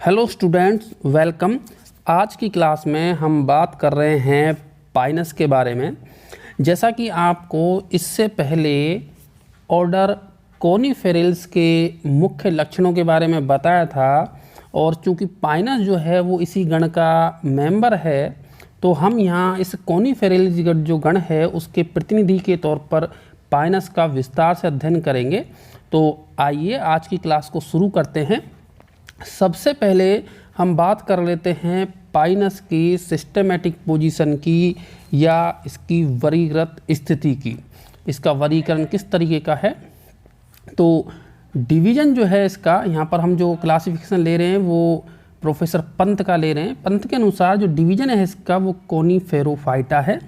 Hello students, welcome. आज की class में हम बात कर रहे हैं पाइनस के बारे में। जैसा कि आपको इससे पहले ऑर्डर कोनिफेरल्स के मुख्य लक्षणों के बारे में बताया था, और चूंकि पाइनस जो है वो इसी गण का मेंबर है, तो हम यहाँ इस कोनिफेरल्स जो गण है उसके प्रतिनिधि के तौर पर पाइनस का विस्तार से अध्ययन करेंगे। तो आइए आज की क्लास को शुरू करते हैं। सबसे पहले हम बात कर लेते हैं पाइनस की सिस्टेमेटिक पोजीशन की या इसकी वर्गीकृत स्थिति की। इसका वर्गीकरण किस तरीके का है, तो डिवीज़न जो है इसका, यहाँ पर हम जो क्लासिफिकेशन ले रहे हैं वो प्रोफेसर पंत का ले रहे हैं। पंत के अनुसार जो डिवीज़न है इसका वो कोनिफेरोफाइटा है।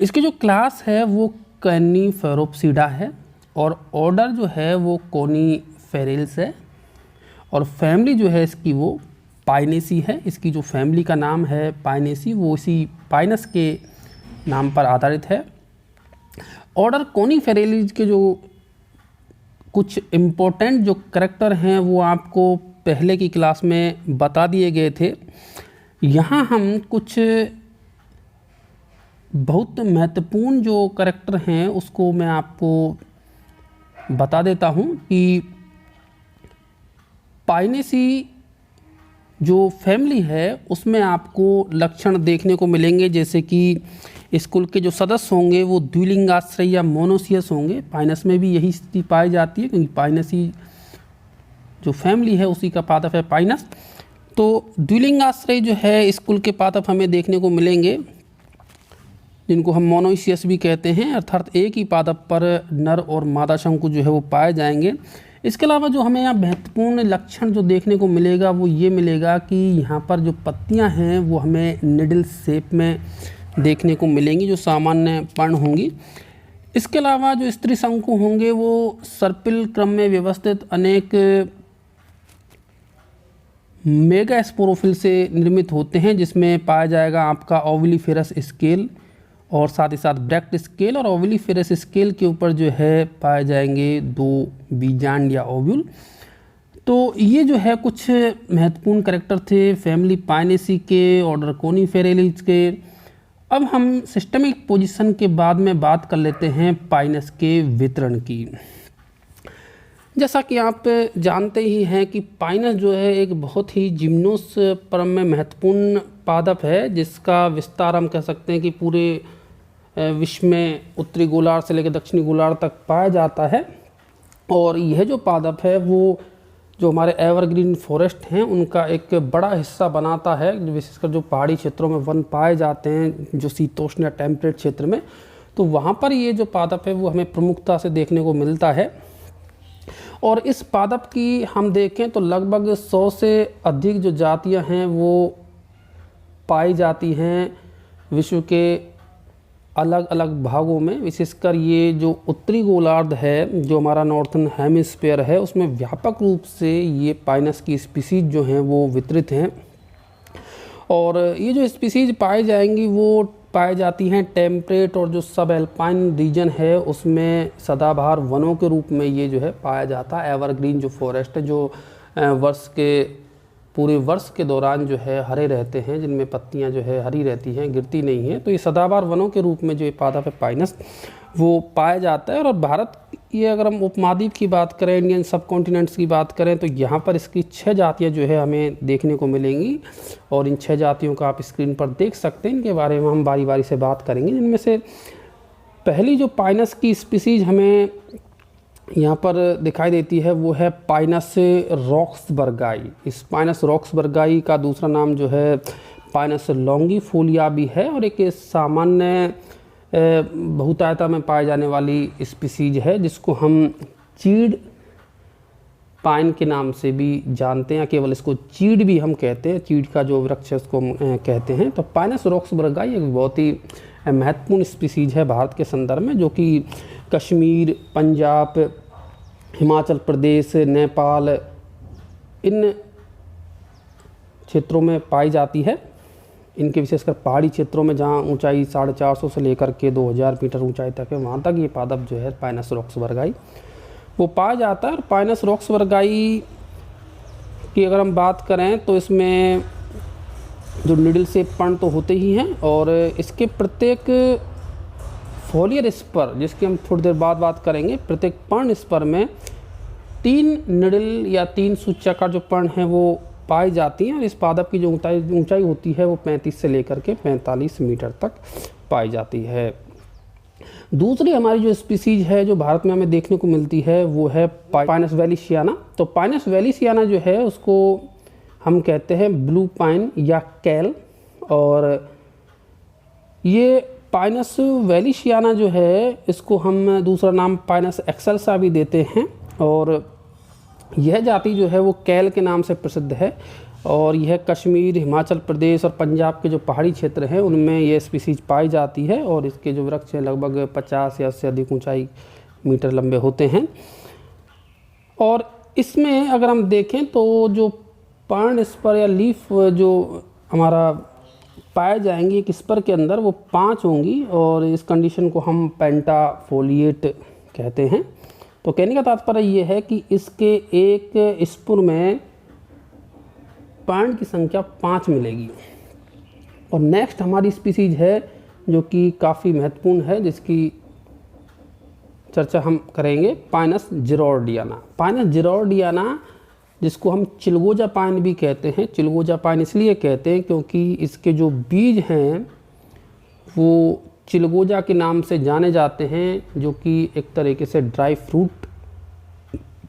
इसकी जो क्लास है वो कैनिफेरोप्सिडा है, और ऑर्डर जो है वो कोनिफेरल्स है, और फैमिली जो है इसकी वो पाइनेसी है। इसकी जो फैमिली का नाम है पाइनेसी, वो इसी पाइनस के नाम पर आधारित है। ऑर्डर कोनिफेरल्स के जो कुछ इम्पोर्टेंट जो करैक्टर हैं वो आपको पहले की क्लास में बता दिए गए थे। यहाँ हम कुछ बहुत महत्वपूर्ण जो करैक्टर हैं उसको मैं आपको बता देता हूँ कि पाइनेसी जो फैमिली है उसमें आपको लक्षण देखने को मिलेंगे, जैसे कि स्कूल के जो सदस्य होंगे वो द्विलिंगाश्रय या मोनोसियस होंगे। पाइनस में भी यही स्थिति पाई जाती है, क्योंकि पाइनेसी जो फैमिली है उसी का पादप है पाइनस। तो द्विलिंगाश्रय जो है स्कूल के पादप हमें देखने को मिलेंगे, जिनको हम मोनोसियस भी कहते हैं, अर्थात एक ही पादप पर नर और मादा शंकु जो है वो पाए जाएंगे। इसके अलावा जो हमें यहाँ महत्वपूर्ण लक्षण जो देखने को मिलेगा वो ये मिलेगा कि यहाँ पर जो पत्तियाँ हैं वो हमें निडल शेप में देखने को मिलेंगी, जो सामान्य पर्ण होंगी। इसके अलावा जो स्त्री शंकु होंगे वो सर्पिल क्रम में व्यवस्थित अनेक मेगा स्पोरोफिल से निर्मित होते हैं, जिसमें पाया जाएगा आपका ओविलिफेरस स्केल, और साथ ही साथ ब्रैक्ट स्केल और ओविलिफेरस स्केल के ऊपर जो है पाए जाएंगे दो बीजांड या ओव्यूल। तो ये जो है कुछ महत्वपूर्ण करैक्टर थे फैमिली पाइनेसी के, ऑर्डर कोनिफेरल्स के। अब हम सिस्टमिक पोजीशन के बाद में बात कर लेते हैं पाइनस के वितरण की। जैसा कि आप जानते ही हैं कि पाइनस जो है एक बहुत ही जिम्नोस्पर्म में महत्वपूर्ण पादप है, जिसका विस्तार हम कह सकते हैं कि पूरे विश्व में उत्तरी गोलार्ध से लेकर दक्षिणी गोलार्ध तक पाया जाता है। और यह जो पादप है वो जो हमारे एवरग्रीन फॉरेस्ट हैं उनका एक बड़ा हिस्सा बनाता है, विशेषकर जो पहाड़ी क्षेत्रों में वन पाए जाते हैं, जो शीतोष्ण या टेम्परेट क्षेत्र में, तो वहाँ पर ये जो पादप है वो हमें प्रमुखता से देखने को मिलता है। और इस पादप की हम देखें तो लगभग 100 से अधिक जो जातियां हैं वो पाई जाती हैं विश्व के अलग अलग भागों में। विशेषकर ये जो उत्तरी गोलार्ध है, जो हमारा नॉर्थन हेमिस्फीयर है, उसमें व्यापक रूप से ये पाइनस की स्पीसीज जो हैं वो वितरित हैं। और ये जो स्पीसीज पाई जाएंगी वो पाई जाती हैं टेम्परेट और जो सब एल्पाइन रीजन है उसमें सदाबहार वनों के रूप में ये जो है पाया जाता है। एवरग्रीन जो फॉरेस्ट है, जो वर्ष के पूरे वर्ष के दौरान जो है हरे रहते हैं, जिनमें पत्तियां जो है हरी रहती हैं, गिरती नहीं हैं, तो ये सदाबहार वनों के रूप में जो ये पादप है पाइनस वो पाया जाता है। और भारत, ये अगर हम उपमहाद्वीप की बात करें, इंडियन सब कॉन्टिनेंट्स की बात करें, तो यहाँ पर इसकी 6 जातियाँ जो है हमें देखने को मिलेंगी, और इन 6 जातियों का आप स्क्रीन पर देख सकते हैं। इनके बारे में हम बारी बारी से बात करेंगे। जिनमें से पहली जो पाइनस की स्पीसीज हमें यहाँ पर दिखाई देती है वो है पाइनस रॉक्सबर्गाई। इस पाइनस रॉक्सबर्गाई का दूसरा नाम जो है पाइनस लॉन्गिफोलिया भी है, और एक सामान्य बहुतायता में पाए जाने वाली स्पीसीज है, जिसको हम चीड़ पाइन के नाम से भी जानते हैं, केवल इसको चीड़ भी हम कहते हैं, चीड़ का जो वृक्ष है उसको हम कहते हैं। तो पाइनस रॉक्सबर्गाई एक बहुत ही महत्वपूर्ण स्पीसीज है भारत के संदर्भ में, जो कि कश्मीर, पंजाब, हिमाचल प्रदेश, नेपाल, इन क्षेत्रों में पाई जाती है। इनके विशेषकर पहाड़ी क्षेत्रों में जहाँ ऊंचाई 450 से लेकर के 2000 मीटर ऊंचाई तक है, वहाँ तक ये पादप जो है पाइनस रॉक्सबर्गाई वो पाया जाता है। और पाइनस रॉक्सबर्गाई की अगर हम बात करें तो इसमें जो निडल से पर्ण तो होते ही हैं, और इसके प्रत्येक फोलियर स्पर, जिसकी हम थोड़ी देर बाद बात करेंगे, प्रत्येक पर्ण स्पर में 3 निडल या 3 सूचकाकार जो पर्ण हैं वो पाई जाती हैं, और इस पादप की जो ऊंचाई होती है वो 35 से लेकर के 45 मीटर तक पाई जाती है। दूसरी हमारी जो स्पीसीज है जो भारत में हमें देखने को मिलती है वो है पाइनस वैलीसियाना। तो पाइनस वैलीसियाना जो है उसको हम कहते हैं ब्लू पाइन या कैल, और ये पाइनस वैलीसियाना जो है इसको हम दूसरा नाम पाइनस एक्सेल्सा भी देते हैं, और यह जाति जो है वो कैल के नाम से प्रसिद्ध है, और यह कश्मीर, हिमाचल प्रदेश और पंजाब के जो पहाड़ी क्षेत्र हैं उनमें यह स्पीसीज पाई जाती है, और इसके जो वृक्ष हैं लगभग 50 या उससे अधिक ऊंचाई मीटर लंबे होते हैं। और इसमें अगर हम देखें तो जो पर्ण स्पर या लीफ जो हमारा पाए जाएंगे एक स्पर के अंदर वो 5 होंगी, और इस कंडीशन को हम पेंटाफोलिएट कहते हैं। तो कहने का तात्पर्य ये है कि इसके एक स्पुर में पर्ण की संख्या 5 मिलेगी। और नेक्स्ट हमारी स्पीसीज है जो कि काफ़ी महत्वपूर्ण है, जिसकी चर्चा हम करेंगे, पाइनस जिरोर्डियाना। पाइनस जिरोर्डियाना जिसको हम चिलगोजा पाइन भी कहते हैं। चिलगोजा पाइन इसलिए कहते हैं क्योंकि इसके जो बीज हैं वो चिलगोजा के नाम से जाने जाते हैं, जो कि एक तरीके से ड्राई फ्रूट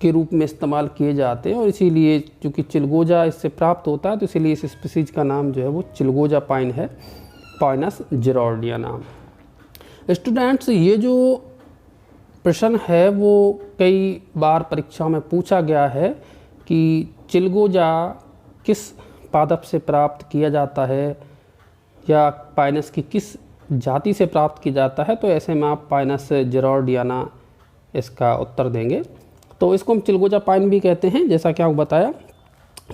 के रूप में इस्तेमाल किए जाते हैं, और इसीलिए चूँकि चिलगोजा इससे प्राप्त होता है तो इसीलिए इस स्पीसीज का नाम जो है वो चिलगोजा पाइन है, पाइनस जिरोर्डियाना। स्टूडेंट्स, ये जो प्रश्न है वो कई बार परीक्षाओं में पूछा गया है कि चिलगोजा किस पादप से प्राप्त किया जाता है या पाइनस की किस जाति से प्राप्त किया जाता है, तो ऐसे में आप पाइनस जिरोर्डियाना इसका उत्तर देंगे। तो इसको हम चिलगोजा पाइन भी कहते हैं, जैसा कि आपको बताया।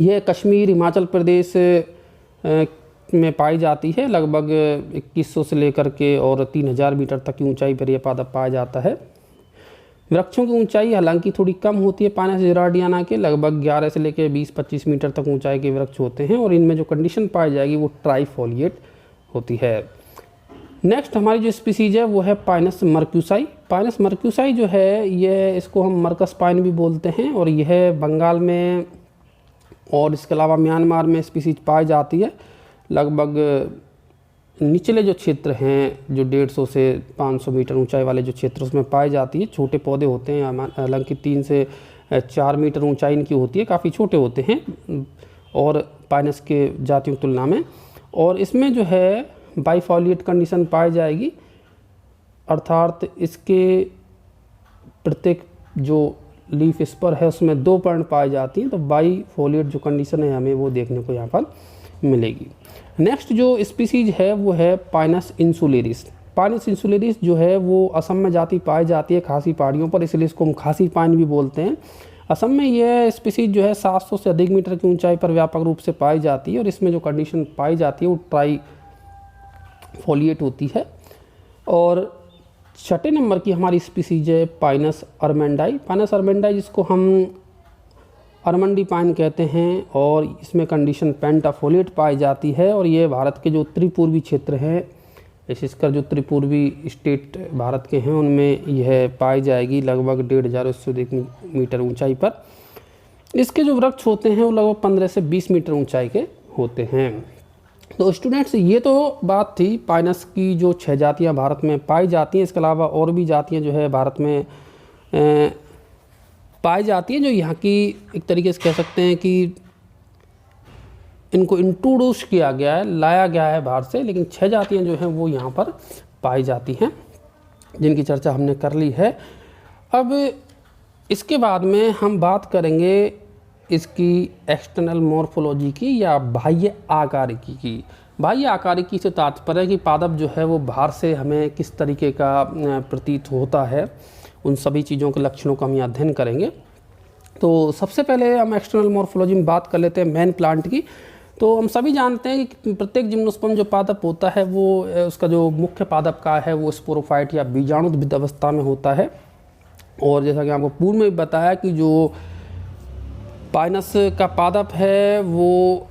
यह कश्मीर, हिमाचल प्रदेश में पाई जाती है, लगभग 2100 से लेकर के और 3000 मीटर तक की ऊंचाई पर यह पादप पाया जाता है। वृक्षों की ऊंचाई हालांकि थोड़ी कम होती है पाइनस जिरोर्डियाना के, लगभग 11 से लेकर 20-25 मीटर तक ऊंचाई के वृक्ष होते हैं, और इनमें जो कंडीशन पाई जाएगी वो ट्राइफोलिएट होती है। नेक्स्ट हमारी जो स्पीसीज है वो है पाइनस मर्क्यूसाई। पाइनस मर्क्यूसाई जो है ये इसको हम मर्कस पाइन भी बोलते हैं, और यह बंगाल में और इसके अलावा म्यांमार में स्पीसीज पाई जाती है। लगभग निचले जो क्षेत्र हैं जो 150 से 500 मीटर ऊंचाई वाले जो क्षेत्र उसमें पाई जाती है। छोटे पौधे होते हैं, हालांकि 3 से 4 मीटर ऊंचाई इनकी होती है, काफ़ी छोटे होते हैं और पाइनस के जातियों की तुलना में। और इसमें जो है बाइफोलिएट कंडीशन पाई जाएगी, अर्थात इसके प्रत्येक जो लीफ स्पर है उसमें 2 पर्ण पाई जाती हैं, तो बाइफोलिएट जो कंडीशन है हमें वो देखने को यहाँ पर मिलेगी। नेक्स्ट जो स्पीसीज है वो है पाइनस इंसुलेरिस। पाइनस इंसुलेरिस जो है वो असम में जाति पाई जाती है खासी पहाड़ियों पर, इसलिए इसको हम खासी पाइन भी बोलते हैं। असम में यह स्पीसीज जो है 700 से अधिक मीटर की ऊंचाई पर व्यापक रूप से पाई जाती है, और इसमें जो कंडीशन पाई जाती है वो ट्राइफोलिएट होती है। और छठे नंबर की हमारी स्पीसीज है पाइनस अरमेंडाई। पाइनस अरमेंडाई जिसको हम अरमंडी पाइन कहते हैं, और इसमें कंडीशन पेंटाफोलिएट पाई जाती है, और ये भारत के जो उत्तरी पूर्वी क्षेत्र हैं, विशेषकर जो उत्तरी पूर्वी स्टेट भारत के हैं उनमें यह पाई जाएगी, लगभग 1500 से अधिक मीटर ऊंचाई पर। इसके जो वृक्ष होते हैं वो लगभग 15 से 20 मीटर ऊंचाई के होते हैं। तो स्टूडेंट्स, ये तो बात थी पाइनस की जो 6 जातियाँ भारत में पाई जाती हैं। इसके अलावा और भी जातियाँ जो है भारत में पाई जाती हैं, जो यहाँ की एक तरीके से कह सकते हैं कि इनको इंट्रोड्यूस किया गया है, लाया गया है बाहर से, लेकिन 6 जातियाँ जो हैं वो यहाँ पर पाई जाती हैं, जिनकी चर्चा हमने कर ली है। अब इसके बाद में हम बात करेंगे इसकी एक्सटर्नल मॉर्फोलॉजी की या बाह्य आकारिकी की। बाह्य आकारिकी से तात्पर्य है कि पादप जो है वो बाहर से हमें किस तरीके का प्रतीत होता है, उन सभी चीज़ों के लक्षणों का हम अध्ययन करेंगे। तो सबसे पहले हम एक्सटर्नल मॉर्फोलॉजी में बात कर लेते हैं मेन प्लांट की। तो हम सभी जानते हैं कि प्रत्येक जिम्नोस्पर्म जो पादप होता है वो उसका जो मुख्य पादप का है वो स्पोरोफाइट या बीजाणुद्भिद अवस्था में होता है। और जैसा कि आपको पूर्व में बताया कि जो पाइनस का पादप है वो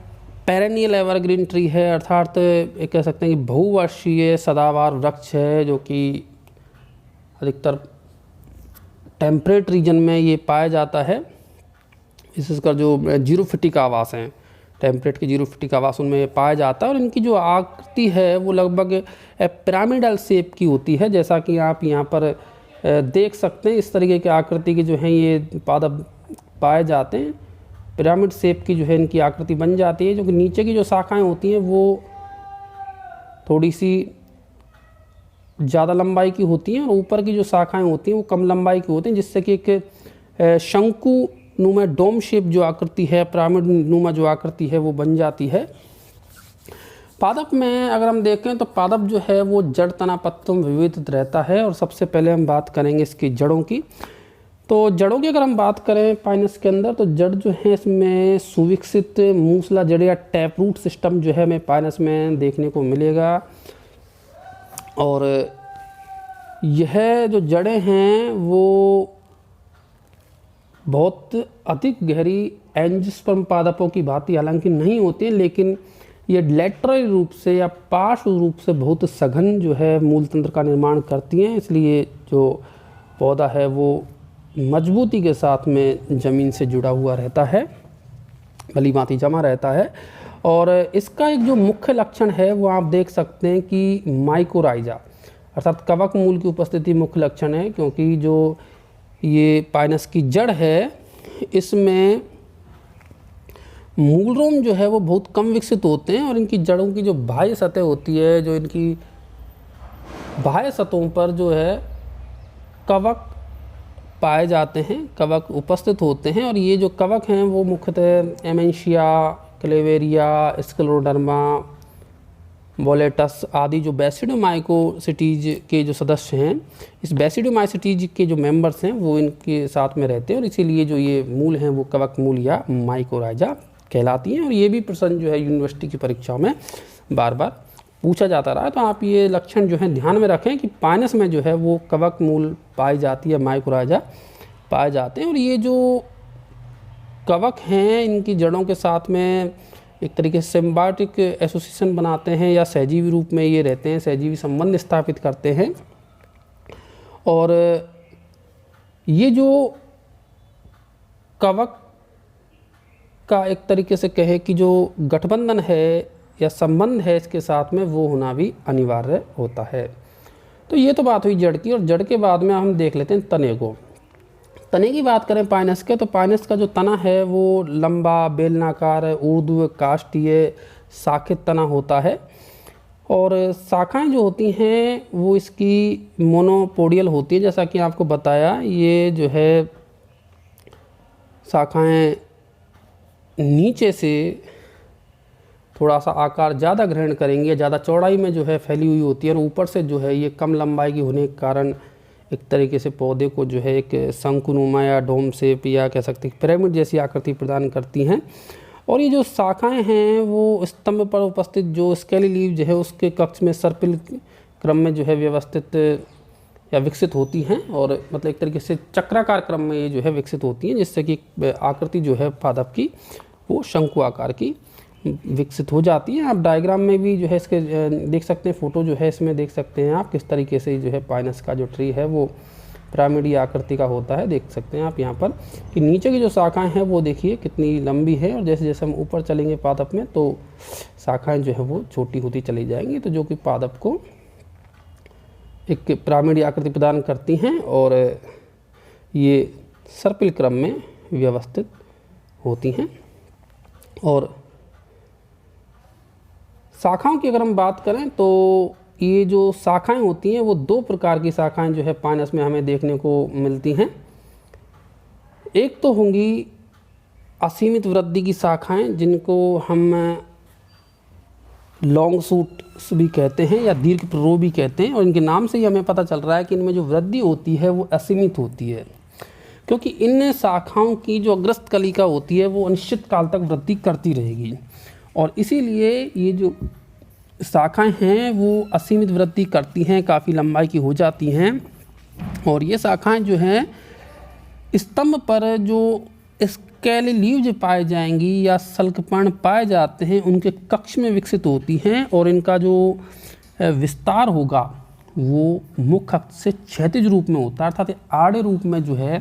पेरेनियल एवरग्रीन ट्री है, अर्थात एक कह सकते हैं कि बहुवर्षीय सदाबहार वृक्ष है, जो कि अधिकतर टेम्परेट रीजन में ये पाया जाता है। विशेषकर जो जीरोफिटिक आवास हैं, टेम्परेट के जीरोफिटिक आवास, उनमें ये पाया जाता है। और इनकी जो आकृति है वो लगभग पिरामिडल शेप की होती है, जैसा कि आप यहाँ पर देख सकते हैं। इस तरीके की आकृति के जो हैं ये पादप पाए जाते हैं। पिरामिड शेप की जो है इनकी आकृति बन जाती है, जो कि नीचे की जो शाखाएं होती हैं वो थोड़ी सी ज़्यादा लंबाई की होती हैं, और ऊपर की जो शाखाएं होती हैं वो कम लंबाई की होती हैं, जिससे कि एक शंकु नुमा डोम शेप जो आकृति है, पिरामिड नुमा जो आकृति है वो बन जाती है। पादप में अगर हम देखें तो पादप जो है वो जड़ तना पत्तों में विविध रहता है। और सबसे पहले हम बात करेंगे इसकी जड़ों की। तो जड़ों की अगर हम बात करें पाइनस के अंदर, तो जड़ जो है इसमें सुविकसित मूसला जड़ या टैप रूट सिस्टम जो है हमें पाइनस में देखने को मिलेगा। और यह जो जड़ें हैं वो बहुत अधिक गहरी एंजियोस्पर्म पादपों की भांति हालांकि नहीं होती हैं, लेकिन ये लैटरल रूप से या पार्श्व रूप से बहुत सघन जो है मूल तंत्र का निर्माण करती हैं। इसलिए जो पौधा है वो मजबूती के साथ में ज़मीन से जुड़ा हुआ रहता है, भली भांति जमा रहता है। और इसका एक जो मुख्य लक्षण है वो आप देख सकते हैं कि माइकोराइजा अर्थात कवक मूल की उपस्थिति मुख्य लक्षण है, क्योंकि जो ये पाइनस की जड़ है इसमें मूलरोम जो है वो बहुत कम विकसित होते हैं। और इनकी जड़ों की जो बाह्य सतह होती है, जो इनकी बाह्य सतहों पर जो है कवक पाए जाते हैं, कवक उपस्थित होते हैं। और ये जो कवक हैं वो मुख्यतः एमेंशिया, क्लेवेरिया, स्क्लेरोडर्मा, बोलेटस आदि जो बैसिडोमाइकोसिटीज के जो सदस्य हैं, इस बैसिडोमाइकोसिटीज के जो मेंबर्स हैं वो इनके साथ में रहते हैं। और इसीलिए जो ये मूल हैं वो कवक मूल या माइकोराइजा कहलाती हैं। और ये भी प्रश्न जो है यूनिवर्सिटी की परीक्षाओं में बार बार पूछा जाता रहा है। तो आप ये लक्षण जो है ध्यान में रखें कि पाइनस में जो है वो कवक मूल पाई जाती है, माइकोराइजा पाए जाते हैं। और ये जो कवक हैं इनकी जड़ों के साथ में एक तरीके से सिम्बायोटिक एसोसिएशन बनाते हैं, या सहजीवी रूप में ये रहते हैं, सहजीवी संबंध स्थापित करते हैं। और ये जो कवक का एक तरीके से कहे कि जो गठबंधन है या संबंध है इसके साथ में, वो होना भी अनिवार्य होता है। तो ये तो बात हुई जड़ की। और जड़ के बाद में हम देख लेते हैं तने को। तने की बात करें पाइनस के, तो पाइनस का जो तना है वो लंबा, बेलनाकार, ऊर्ध्व काष्ठीय शाखित तना होता है। और शाखाएं जो होती हैं वो इसकी मोनोपोडियल होती है। जैसा कि आपको बताया, ये जो है शाखाएं नीचे से थोड़ा सा आकार ज़्यादा ग्रहण करेंगी, ज़्यादा चौड़ाई में जो है फैली हुई होती है। और ऊपर से जो है ये कम लंबाई की होने के कारण एक तरीके से पौधे को जो है एक शंकुनुमा या डोम शेप या कह सकते हैं पिरामिड जैसी आकृति प्रदान करती हैं। और ये जो शाखाएं हैं वो स्तंभ पर उपस्थित जो स्केली लीव जो है उसके कक्ष में सर्पिल क्रम में जो है व्यवस्थित या विकसित होती हैं। और मतलब एक तरीके से चक्राकार क्रम में ये जो है विकसित होती हैं, जिससे कि आकृति जो है पादप की वो शंकु आकार की विकसित हो जाती है। आप डायग्राम में भी जो है इसके देख सकते हैं, फोटो जो है इसमें देख सकते हैं आप किस तरीके से जो है पाइनस का जो ट्री है वो पिरामिडी आकृति का होता है। देख सकते हैं आप यहाँ पर कि नीचे की जो शाखाएं हैं वो देखिए कितनी लंबी है, और जैसे जैसे हम ऊपर चलेंगे पादप में तो शाखाएं जो है वो छोटी होती चली जाएंगी, तो जो कि पादप को एक पिरामिडी आकृति प्रदान करती हैं और ये सर्पिल क्रम में व्यवस्थित होती हैं। और शाखाओं की अगर हम बात करें तो ये जो शाखाएं होती हैं वो दो प्रकार की शाखाएं जो है पाइनस में हमें देखने को मिलती हैं। एक तो होंगी असीमित वृद्धि की शाखाएं, जिनको हम लॉन्ग शूट्स भी कहते हैं या दीर्घ प्ररोह भी कहते हैं। और इनके नाम से ही हमें पता चल रहा है कि इनमें जो वृद्धि होती है वो असीमित होती है, क्योंकि इन शाखाओं की जो अग्रस्त कलिका होती है वो अनिश्चित काल तक वृद्धि करती रहेगी। और इसीलिए ये जो शाखाएं हैं वो असीमित वृद्धि करती हैं, काफ़ी लंबाई की हो जाती हैं। और ये शाखाएं जो हैं स्तंभ पर जो स्केली लीव्स पाए जाएंगी या सल्कपर्ण पाए जाते हैं उनके कक्ष में विकसित होती हैं और इनका जो विस्तार होगा वो मुख्य अक्ष से क्षैतिज रूप में होता है, अर्थात आड़े रूप में जो है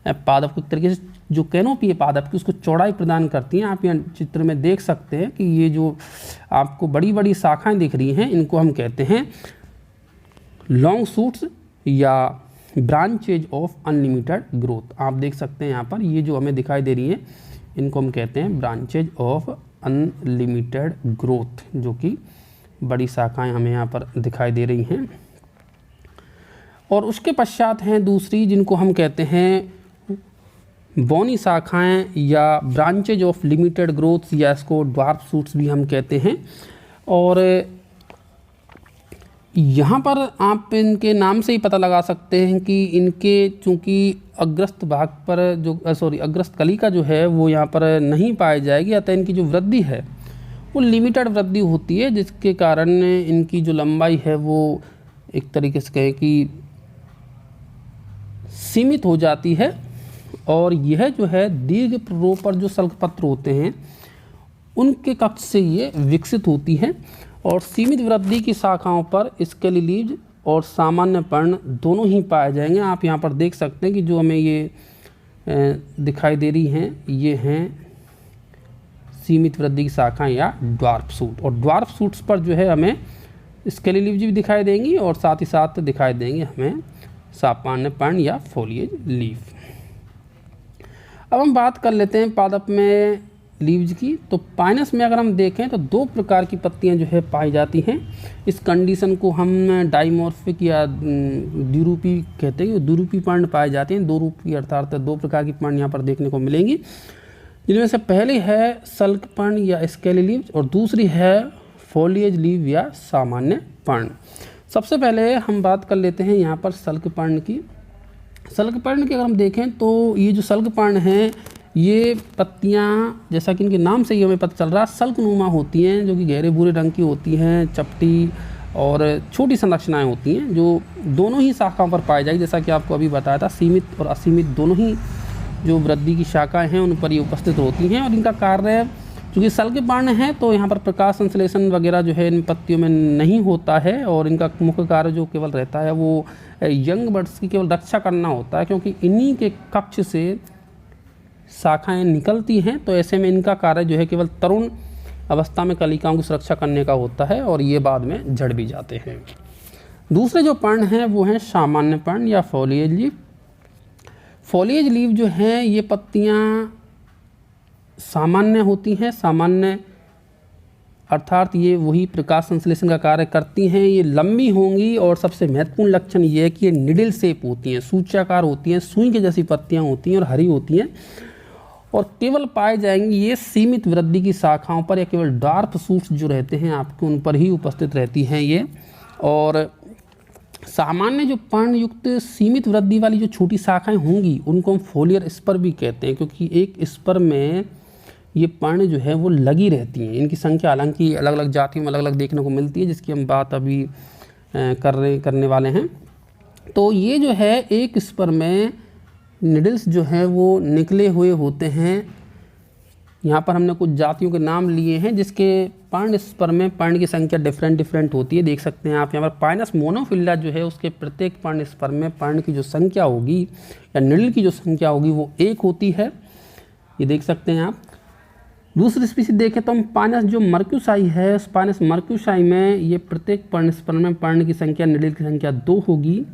पादप को एक तरीके से जो कैनोपी है पादप की उसको चौड़ाई प्रदान करती हैं। आप यहाँ चित्र में देख सकते हैं कि ये जो आपको बड़ी बड़ी शाखाएं दिख रही हैं इनको हम कहते हैं लॉन्ग शूट्स या ब्रांचेज ऑफ अनलिमिटेड ग्रोथ। आप देख सकते हैं यहाँ पर ये जो हमें दिखाई दे रही है इनको हम कहते हैं ब्रांचेज ऑफ अनलिमिटेड ग्रोथ, जो कि बड़ी शाखाएं हमें यहाँ पर दिखाई दे रही हैं। और उसके पश्चात हैं दूसरी जिनको हम कहते हैं बौनी शाखाएं या ब्रांचेज ऑफ लिमिटेड ग्रोथ, या इसको ड्वार्फ शूट्स भी हम कहते हैं। और यहाँ पर आप इनके नाम से ही पता लगा सकते हैं कि इनके चूँकि अग्रस्त भाग पर जो अग्रस्त कलिका जो है वो यहाँ पर नहीं पाई जाएगी, अतः इनकी जो वृद्धि है वो लिमिटेड वृद्धि होती है, जिसके कारण इनकी जो लंबाई है वो एक तरीके से कहें कि सीमित हो जाती है। और यह जो है दीर्घ प्रोपर जो सल्कपत्र होते हैं उनके कक्ष से ये विकसित होती हैं। और सीमित वृद्धि की शाखाओं पर स्केली लीव्स और सामान्य पर्ण दोनों ही पाए जाएंगे। आप यहाँ पर देख सकते हैं कि जो हमें ये दिखाई दे रही हैं ये हैं सीमित वृद्धि की शाखाएं या ड्वार्फ शूट। और ड्वार्फ शूट्स पर जो है हमें स्केली लीव्स भी दिखाई देंगी और साथ ही साथ दिखाई देंगे हमें सामान्य पर्ण या फोलिएज लीव। अब हम बात कर लेते हैं पादप में लीव्स की। तो पाइनस में अगर हम देखें तो दो प्रकार की पत्तियां जो है पाई जाती हैं। इस कंडीशन को हम डाइमॉर्फिक या द्विरूपी कहते हैं। द्विरूपी पर्ण पाए जाते हैं, दो रूपी अर्थात दो प्रकार की पर्ण यहाँ पर देखने को मिलेंगी, जिनमें से पहली है सल्क पर्ण या स्केली लीव्स और दूसरी है फोलिएज लीव या सामान्य पर्ण। सबसे पहले हम बात कर लेते हैं यहाँ पर सल्क पर्ण की। सल्क पर्ण की अगर हम देखें तो ये जो सल्क पर्ण हैं ये पत्तियाँ जैसा कि इनके नाम से ही हमें पता चल रहा है सल्कनुमा होती हैं, जो कि गहरे भूरे रंग की होती हैं, चपटी और छोटी संरचनाएं होती हैं, जो दोनों ही शाखाओं पर पाई जाएगी। जैसा कि आपको अभी बताया था सीमित और असीमित दोनों ही जो वृद्धि की शाखाएं हैं उन पर ये उपस्थित होती हैं। और इनका कार्य चूँकि सल्क पर्ण है तो यहाँ पर प्रकाश संश्लेषण वगैरह जो है इन पत्तियों में नहीं होता है और इनका मुख्य कार्य जो केवल रहता है वो यंग बर्ड्स की केवल रक्षा करना होता है, क्योंकि इन्हीं के कक्ष से शाखाएं निकलती हैं। तो ऐसे में इनका कार्य जो है केवल तरुण अवस्था में कलिकाओं की सुरक्षा करने का होता है और ये बाद में झड़ भी जाते हैं। दूसरे जो पर्ण हैं वो हैं सामान्य पर्ण या फोलिएज लीव। फोलिएज लीव जो हैं ये पत्तियाँ सामान्य होती हैं। सामान्य अर्थात ये वही प्रकाश संश्लेषण का कार्य करती हैं। ये लंबी होंगी और सबसे महत्वपूर्ण लक्षण ये है कि ये निडिल शेप होती हैं, सूचाकार होती हैं, सुई के जैसी पत्तियां होती हैं और हरी होती हैं और केवल पाए जाएंगी ये सीमित वृद्धि की शाखाओं पर या केवल ड्वार्फ शूट्स जो रहते हैं आपके उन पर ही उपस्थित रहती हैं ये। और सामान्य जो पर्णयुक्त सीमित वृद्धि वाली जो छोटी शाखाएं होंगी उनको हम फोलियर स्पर भी कहते हैं, क्योंकि एक स्पर में ये पर्ण जो है वो लगी रहती हैं। इनकी संख्या हालांकि अलग अलग जातियों में अलग अलग देखने को मिलती है, जिसकी हम बात अभी करने वाले हैं। तो ये जो है एक स्पर में निडल्स जो हैं वो निकले हुए होते हैं। यहाँ पर हमने कुछ जातियों के नाम लिए हैं जिसके पर्ण स्पर में पर्ण की संख्या डिफरेंट होती है। देख सकते हैं आप यहाँ पर पाइनस मोनोफिल्ला जो है उसके प्रत्येक पर्ण स्पर में पर्ण की जो संख्या होगी या निडल की जो संख्या होगी वो 1 होती है। ये देख सकते हैं आप। दूसरी स्पीसीज देखें तो हम पाइनस जो मर्क्यूसाई है उस पाइनस मर्क्यूसाई में ये प्रत्येक पर्ण स्पर में पर्ण की संख्या निडल की संख्या 2 होगी।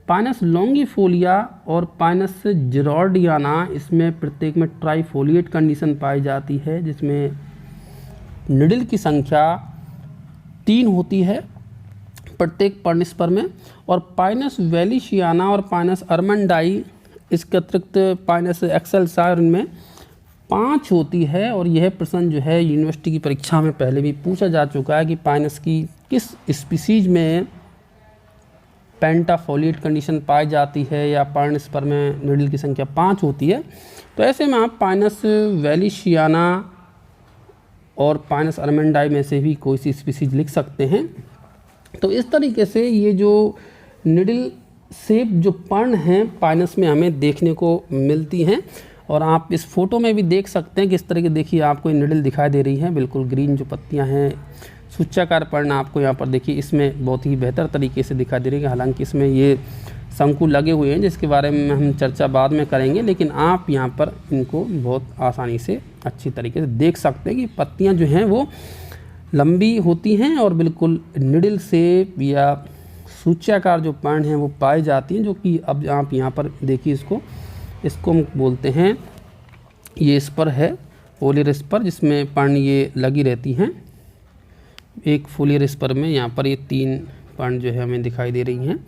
पाइनस लॉन्गिफोलिया और पाइनस जिरोर्डियाना इसमें प्रत्येक में ट्राइफोलिएट कंडीशन पाई जाती है, जिसमें निडल की संख्या 3 होती है प्रत्येक पर्ण स्पर में। और पाइनस वेलिशियाना और पाइनस अर्मंडाई इसके अतिरिक्त पाइनस एक्सेलसायर में 5 होती है। और यह प्रश्न जो है यूनिवर्सिटी की परीक्षा में पहले भी पूछा जा चुका है कि पाइनस की किस स्पीसीज में पेंटाफोलिएट कंडीशन पाई जाती है या पर्ण स्पर में निडल की संख्या 5 होती है। तो ऐसे में आप पाइनस वेलिशियाना और पाइनस अर्मेंडाई में से भी कोई सी स्पीसीज लिख सकते हैं। तो इस तरीके से ये जो निडल शेप जो पर्ण हैं पाइनस में हमें देखने को मिलती हैं। और आप इस फोटो में भी देख सकते हैं किस तरह की, देखिए आपको निडल दिखाई दे रही है, बिल्कुल ग्रीन जो पत्तियां हैं। सूच्याकार पर्ण आपको यहाँ पर देखिए इसमें बहुत ही बेहतर तरीके से दिखाई दे रही है। हालांकि इसमें ये शंकु लगे हुए हैं जिसके बारे में हम चर्चा बाद में करेंगे, लेकिन आप यहाँ पर इनको बहुत आसानी से अच्छी तरीके से देख सकते हैं कि पत्तियाँ जो हैं वो लंबी होती हैं और बिल्कुल निडल शेप या सूच्याकार जो पर्ण हैं वो पाई जाती हैं, जो कि अब आप यहाँ पर देखिए इसको हम बोलते हैं, ये स्पर है, फोलियर स्पर, जिसमें पर्ण ये लगी रहती हैं। एक फोलियर स्पर में यहाँ पर ये 3 पर्ण जो है हमें दिखाई दे रही हैं।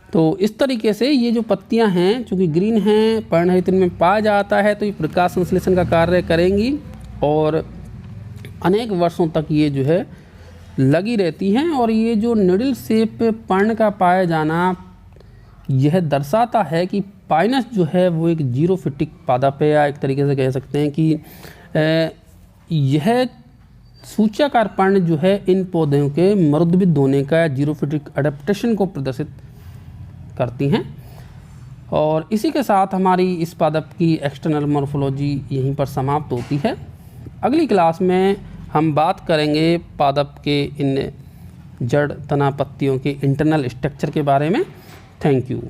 तो इस तरीके से ये जो पत्तियाँ हैं चूँकि ग्रीन हैं, पर्ण है, इनमें पाया जाता है, तो ये प्रकाश संश्लेषण का कार्य करेंगी और अनेक वर्षों तक ये जो है लगी रहती हैं। और ये जो निडल शेप पर्ण का पाया जाना यह दर्शाता है कि पाइनस जो है वो एक जीरोफिटिक पादप है, या एक तरीके से कह सकते हैं कि यह सूच्याकार पर्ण जो है इन पौधों के मरुद्भिद होने का जीरोफिटिक अडेप्टेशन को प्रदर्शित करती हैं। और इसी के साथ हमारी इस पादप की एक्सटर्नल मॉर्फोलॉजी यहीं पर समाप्त होती है। अगली क्लास में हम बात करेंगे पादप के इन जड़ तना पत्तियों के इंटरनल स्ट्रक्चर के बारे में। Thank you.